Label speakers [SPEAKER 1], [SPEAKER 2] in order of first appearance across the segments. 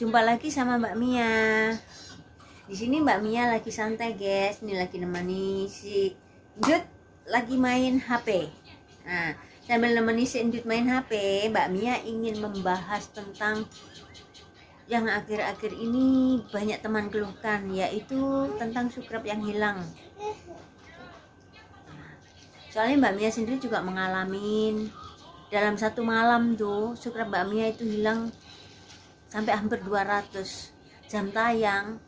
[SPEAKER 1] Jumpa lagi sama Mbak Mia. Di sini Mbak Mia lagi santai, guys. Ini lagi nemani si Jut lagi main HP. Nah, sambil nemani si Jut main HP, Mbak Mia ingin membahas tentang yang akhir-akhir ini banyak teman keluhkan, yaitu tentang subscribe yang hilang. Soalnya Mbak Mia sendiri juga mengalami dalam satu malam tuh subscribe Mbak Mia itu hilang sampai hampir 200, jam tayang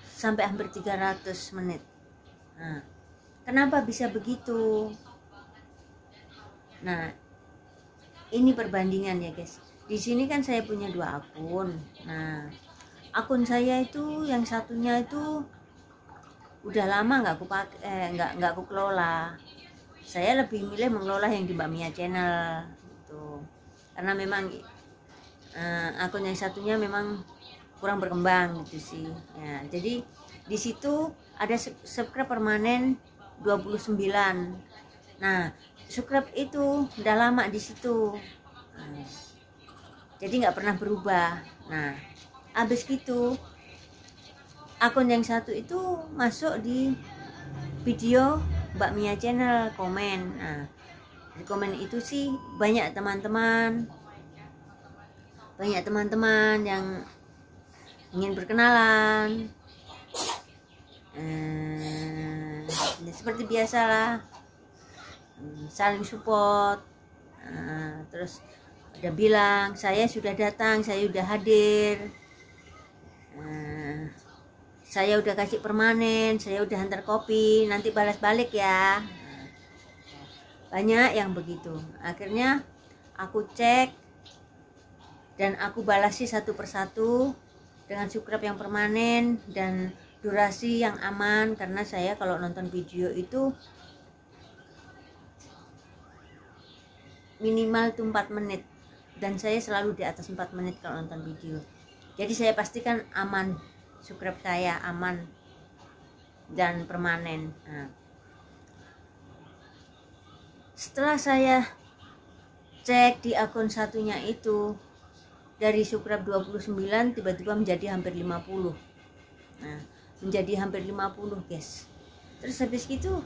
[SPEAKER 1] sampai hampir 300 menit. Nah, kenapa bisa begitu? Nah, ini perbandingan ya, guys. Di sini kan saya punya 2 akun. Nah, akun saya itu yang satunya itu udah lama nggak aku pakai, nggak aku kelola. Saya lebih milih mengelola yang di Mbak Mia channel gitu. Karena memang akun yang satunya memang kurang berkembang gitu sih. Ya, jadi di situ ada subscribe permanen 29. Nah, subscribe itu udah lama di situ. Jadi nggak pernah berubah. Nah, habis gitu akun yang satu itu masuk di video Mbak Mia channel, komen. Nah, di komen itu sih banyak teman-teman yang ingin berkenalan. Seperti biasalah, saling support. Terus ada bilang saya sudah datang, saya sudah hadir, saya udah kasih permanen, saya udah antar kopi, nanti balas balik ya. Banyak yang begitu. Akhirnya aku cek dan aku balasi satu persatu dengan subscribe yang permanen dan durasi yang aman, karena saya kalau nonton video itu minimal itu 4 menit dan saya selalu di atas 4 menit kalau nonton video. Jadi saya pastikan aman, subscribe saya aman dan permanen. Nah, setelah saya cek di akun satunya itu, dari subscribe 29 tiba-tiba menjadi hampir 50. Nah, menjadi hampir 50, guys. Terus habis gitu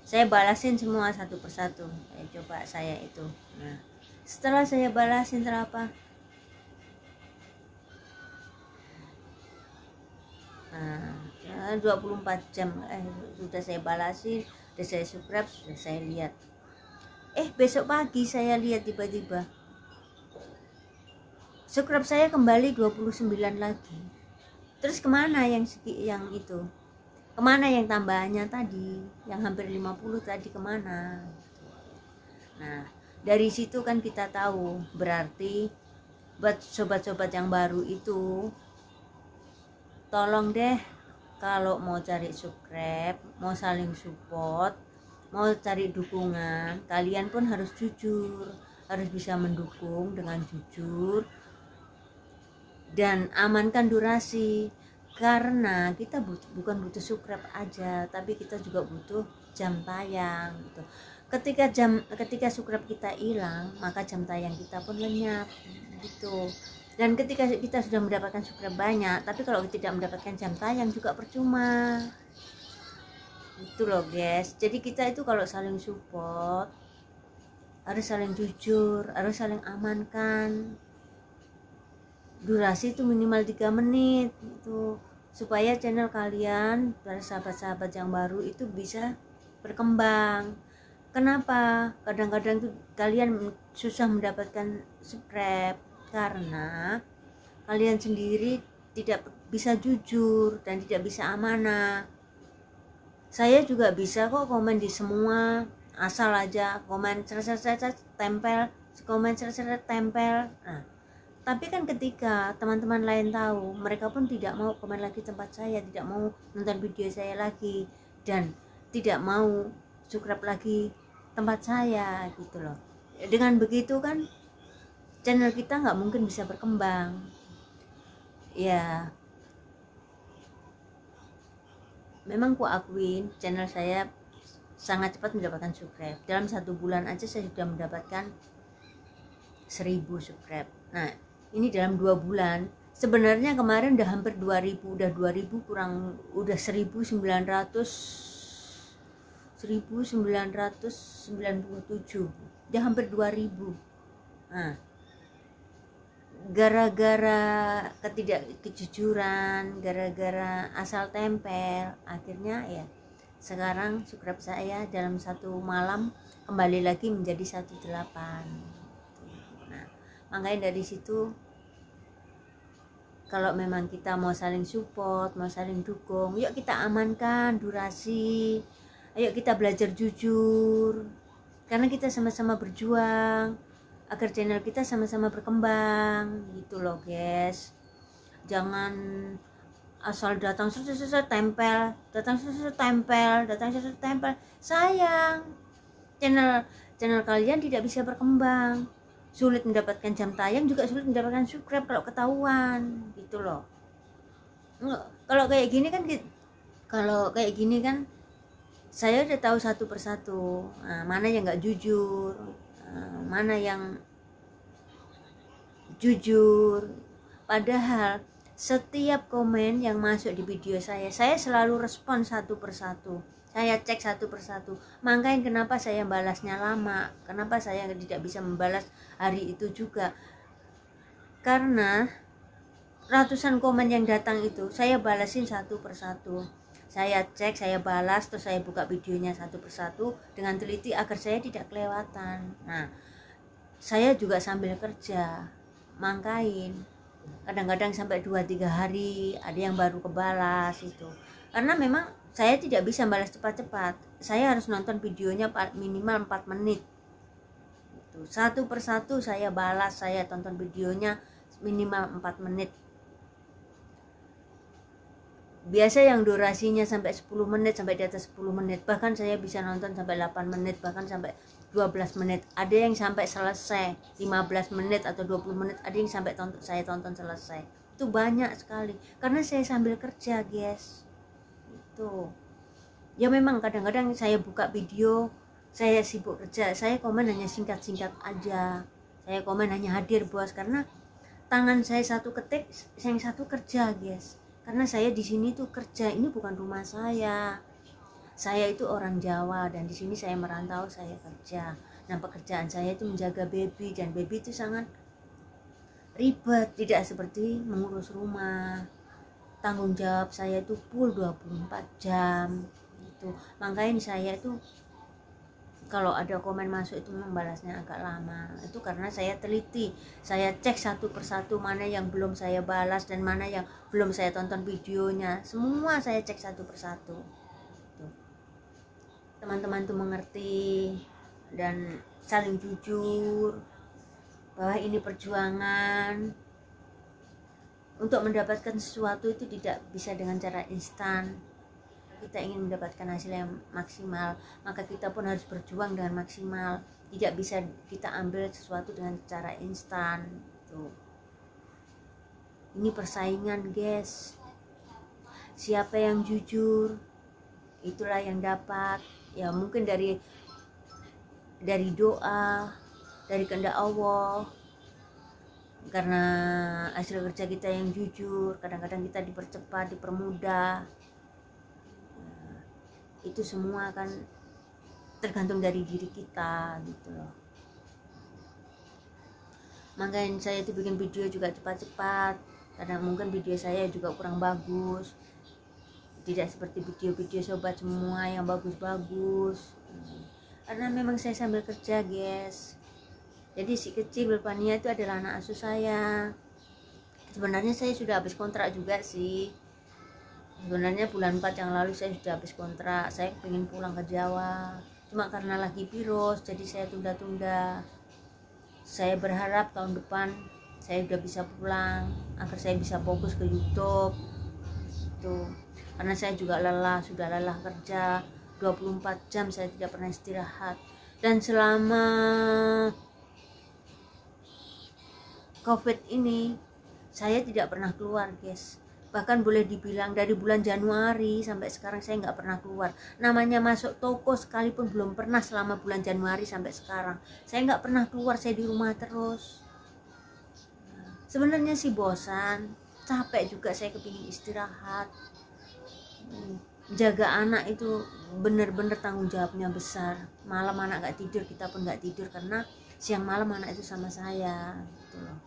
[SPEAKER 1] saya balasin semua satu persatu. Coba saya itu. Nah, setelah saya balasin terapa? 24 jam sudah saya balasin, sudah saya subscribe, sudah saya lihat. Besok pagi saya lihat tiba-tiba subscribe saya kembali 29 lagi. Terus kemana yang itu? Kemana yang tambahannya tadi? Yang hampir 50 tadi kemana? Nah, dari situ kan kita tahu, berarti buat sobat-sobat yang baru itu, tolong deh kalau mau cari subscribe, mau saling support, mau cari dukungan, kalian pun harus jujur, harus bisa mendukung dengan jujur dan amankan durasi. Karena kita bukan butuh subscribe aja, tapi kita juga butuh jam tayang gitu. Ketika subscribe kita hilang, maka jam tayang kita pun lenyap gitu. Dan ketika kita sudah mendapatkan subscribe banyak, tapi kalau tidak mendapatkan jam tayang juga percuma. Itu loh, guys. Jadi kita itu kalau saling support harus saling jujur, harus saling amankan. Durasi itu minimal 3 menit itu, supaya channel kalian, para sahabat-sahabat yang baru itu bisa berkembang. Kenapa kadang-kadang tuh kalian susah mendapatkan subscribe? Karena kalian sendiri tidak bisa jujur dan tidak bisa amanah. Saya juga bisa kok komen di semua, asal aja komen tempel, komen tempel. Nah, tapi kan ketika teman-teman lain tahu, mereka pun tidak mau komen lagi tempat saya, tidak mau nonton video saya lagi, dan tidak mau subscribe lagi tempat saya gitu loh. Dengan begitu kan channel kita nggak mungkin bisa berkembang. Ya, memang ku akuin channel saya sangat cepat mendapatkan subscribe. Dalam 1 bulan aja saya sudah mendapatkan 1000 subscribe. Nah, ini dalam 2 bulan. Sebenarnya kemarin udah hampir 2000, udah 2000 kurang, udah 1997, udah hampir 2000. Nah, gara-gara ketidakkejujuran, gara-gara asal tempel, akhirnya ya sekarang subscribe saya dalam satu malam kembali lagi menjadi 18. Nah, makanya dari situ kalau memang kita mau saling support, mau saling dukung, yuk kita amankan durasi, ayo kita belajar jujur, karena kita sama-sama berjuang agar channel kita sama-sama berkembang gitu loh guys. Jangan asal datang tempel, datang tempel, sayang, channel kalian tidak bisa berkembang, sulit mendapatkan jam tayang, juga sulit mendapatkan subscribe kalau ketahuan gitu loh. Kalau kayak gini kan saya udah tahu satu persatu, mana yang nggak jujur, mana yang jujur. Padahal setiap komen yang masuk di video saya selalu respon satu persatu, saya cek satu persatu. Makanya kenapa saya balasnya lama, kenapa saya tidak bisa membalas hari itu juga, karena ratusan komen yang datang itu saya balasin satu persatu, saya cek, saya balas, terus saya buka videonya satu persatu dengan teliti agar saya tidak kelewatan. Nah, saya juga sambil kerja, mangkain kadang-kadang sampai 2-3 hari ada yang baru kebalas itu, karena memang saya tidak bisa balas cepat-cepat, saya harus nonton videonya minimal 4 menit itu. Satu persatu saya balas, saya tonton videonya minimal 4 menit. Biasa yang durasinya sampai 10 menit, sampai di atas 10 menit, bahkan saya bisa nonton sampai 8 menit, bahkan sampai 12 menit, ada yang sampai selesai 15 menit atau 20 menit, ada yang sampai saya tonton selesai. Itu banyak sekali, karena saya sambil kerja guys. Itu ya memang kadang-kadang saya buka video, saya sibuk kerja, saya komen hanya singkat-singkat aja, saya komen hanya hadir bos, karena tangan saya satu ketik, yang satu kerja guys. Karena saya di sini tuh kerja, ini bukan rumah saya. Saya itu orang Jawa dan di sini saya merantau, saya kerja. Nah, pekerjaan saya itu menjaga baby, dan baby itu sangat ribet, tidak seperti mengurus rumah. Tanggung jawab saya itu full 24 jam gitu. Makanya saya itu kalau ada komen masuk itu memang balasnya agak lama. Itu karena saya teliti, saya cek satu persatu mana yang belum saya balas dan mana yang belum saya tonton videonya. Semua saya cek satu persatu. Teman-teman tuh mengerti dan saling jujur bahwa ini perjuangan. Untuk mendapatkan sesuatu itu tidak bisa dengan cara instan. Kita ingin mendapatkan hasil yang maksimal, maka kita pun harus berjuang dengan maksimal. Tidak bisa kita ambil sesuatu dengan cara instan. Tuh. Ini persaingan guys. Siapa yang jujur, itulah yang dapat. Ya mungkin dari doa, dari kehendak Allah. Karena hasil kerja kita yang jujur, kadang-kadang kita dipercepat, dipermudah. Itu semua kan tergantung dari diri kita gitu loh. Makanya saya itu bikin video juga cepat-cepat, kadang mungkin video saya juga kurang bagus, tidak seperti video-video sobat semua yang bagus-bagus, karena memang saya sambil kerja guys. Jadi si kecil Belvania itu adalah anak asuh saya. Sebenarnya saya sudah habis kontrak juga sih. Sebenarnya bulan 4 yang lalu saya sudah habis kontrak, saya pengen pulang ke Jawa, cuma karena lagi virus jadi saya tunda-tunda. Saya berharap tahun depan saya sudah bisa pulang agar saya bisa fokus ke YouTube itu, karena saya juga sudah lelah kerja 24 jam, saya tidak pernah istirahat. Dan selama COVID ini saya tidak pernah keluar guys. Bahkan boleh dibilang dari bulan Januari sampai sekarang saya nggak pernah keluar. Namanya masuk toko sekalipun belum pernah selama bulan Januari sampai sekarang. Saya nggak pernah keluar, saya di rumah terus. Sebenarnya sih bosan, capek juga, saya kepingin istirahat. Jaga anak itu bener-bener tanggung jawabnya besar. Malam anak gak tidur, kita pun gak tidur karena siang malam anak itu sama saya gitu loh.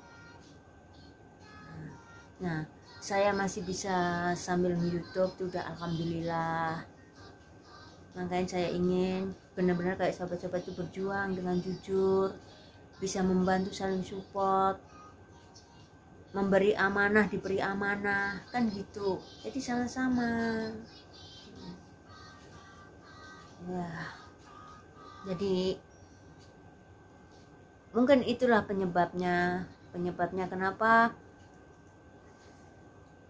[SPEAKER 1] Nah, saya masih bisa sambil YouTube tuh udah alhamdulillah. Makanya saya ingin benar-benar kayak sahabat-sahabat itu berjuang dengan jujur, bisa membantu, saling support, memberi amanah, diberi amanah, kan gitu. Jadi sama-sama. Ya. Jadi mungkin itulah penyebabnya kenapa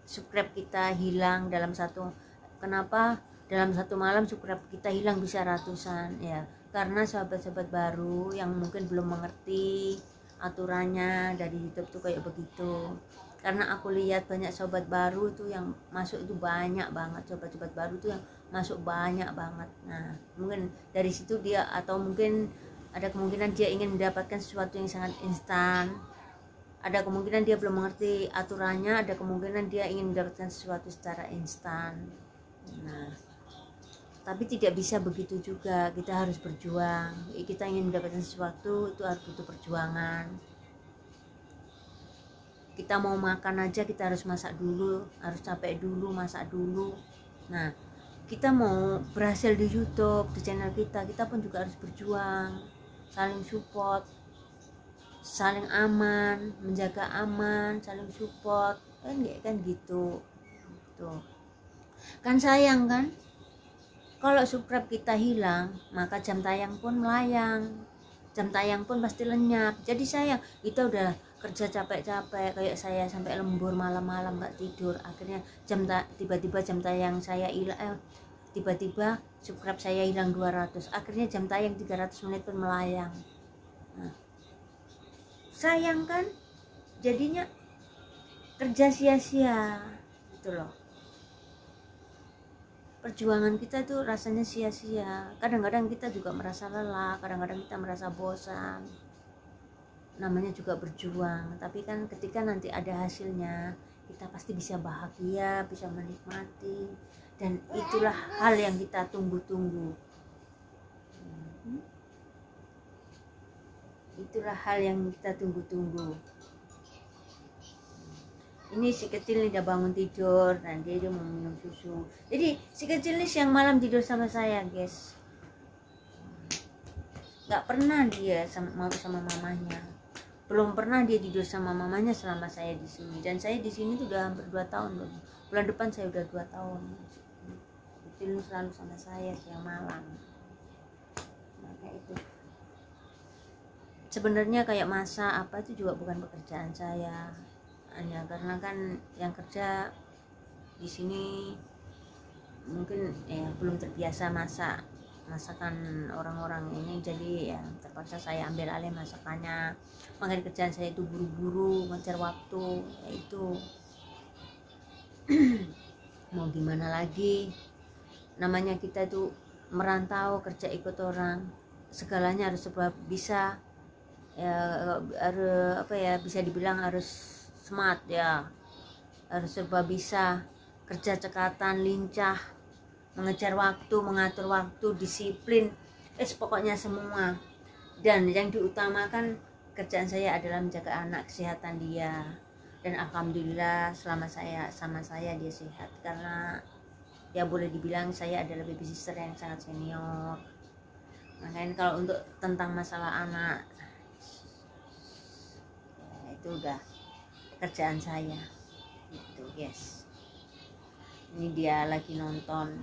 [SPEAKER 1] subscribe kita hilang dalam satu malam subscribe kita hilang bisa ratusan ya, karena sahabat-sahabat baru yang mungkin belum mengerti aturannya dari YouTube tuh kayak begitu. Karena aku lihat banyak sobat baru tuh yang masuk itu banyak banget, sobat-sobat baru tuh yang masuk banyak banget. Nah, mungkin dari situ dia, atau mungkin ada kemungkinan dia ingin mendapatkan sesuatu yang sangat instan. Ada kemungkinan dia belum mengerti aturannya, ada kemungkinan dia ingin mendapatkan sesuatu secara instan. Nah, tapi tidak bisa begitu juga, kita harus berjuang. Kita ingin mendapatkan sesuatu itu harus butuh perjuangan. Kita mau makan aja kita harus masak dulu, harus capek dulu, masak dulu. Nah, kita mau berhasil di YouTube, di channel kita pun juga harus berjuang, saling support, saling aman, menjaga aman, saling support, kan gitu. Tuh. Kan sayang kan? Kalau subscribe kita hilang, maka jam tayang pun melayang. Jam tayang pun pasti lenyap. Jadi sayang, kita udah kerja capek-capek, kayak saya sampai lembur malam-malam nggak tidur. Akhirnya tiba-tiba jam tayang saya hilang, tiba-tiba subscribe saya hilang 200. Akhirnya jam tayang 300 menit pun melayang. Nah, sayang kan? Jadinya kerja sia-sia gitu loh. Perjuangan kita tuh rasanya sia-sia. Kadang-kadang kita juga merasa lelah, kadang-kadang kita merasa bosan. Namanya juga berjuang, tapi kan ketika nanti ada hasilnya, kita pasti bisa bahagia, bisa menikmati, dan itulah hal yang kita tunggu-tunggu. Itulah hal yang kita tunggu-tunggu. Ini si kecil nih udah bangun tidur, dan dia mau minum susu. Jadi si kecil nih siang malam tidur sama saya, guys. Gak pernah dia mau sama mamanya. Belum pernah dia tidur sama mamanya selama saya di sini. Dan saya di sini tuh udah hampir 2 tahun loh. Bulan depan saya udah 2 tahun. Kecil selalu sama saya siang malam. Maka itu. Sebenarnya kayak masak apa itu juga bukan pekerjaan saya. Hanya karena kan yang kerja di sini mungkin belum terbiasa masakan orang-orang ini, jadi ya terpaksa saya ambil alih masakannya. Makanya kerjaan saya itu buru-buru, ngejar waktu, yaitu mau gimana lagi, namanya kita itu merantau, kerja ikut orang, segalanya harus serba bisa ya, harus bisa dibilang harus smart ya, harus serba bisa, kerja cekatan, lincah, mengejar waktu, mengatur waktu, disiplin, pokoknya semua. Dan yang diutamakan kerjaan saya adalah menjaga anak, kesehatan dia. Dan alhamdulillah selama saya sama saya dia sehat, karena ya boleh dibilang saya adalah baby sister yang sangat senior. Makanya kalau untuk tentang masalah anak ya, itu udah kerjaan saya gitu, guys. Ini dia lagi nonton.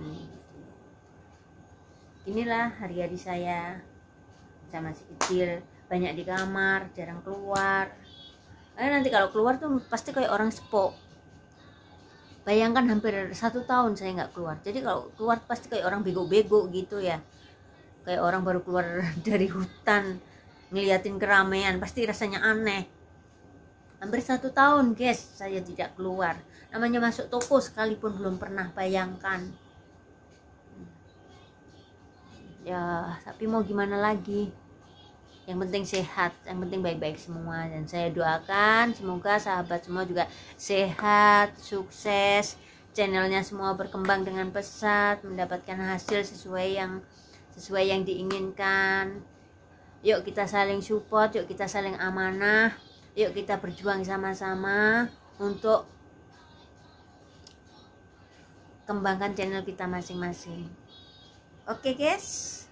[SPEAKER 1] Inilah hari-hari saya sama si kecil, banyak di kamar, jarang keluar. Karena nanti kalau keluar tuh pasti kayak orang sepo. Bayangkan hampir 1 tahun saya nggak keluar. Jadi kalau keluar pasti kayak orang bego-bego gitu ya. Kayak orang baru keluar dari hutan, ngeliatin keramaian, pasti rasanya aneh. Hampir 1 tahun, guys, saya tidak keluar. Namanya masuk toko sekalipun belum pernah, bayangkan. Ya, tapi mau gimana lagi? yang penting sehat, yang penting baik-baik semua. Dan saya doakan semoga sahabat semua juga sehat, sukses, channelnya semua berkembang dengan pesat, mendapatkan hasil sesuai yang diinginkan. Yuk kita saling support, yuk kita saling amanah, yuk kita berjuang sama-sama untuk kembangkan channel kita masing-masing. Oke guys.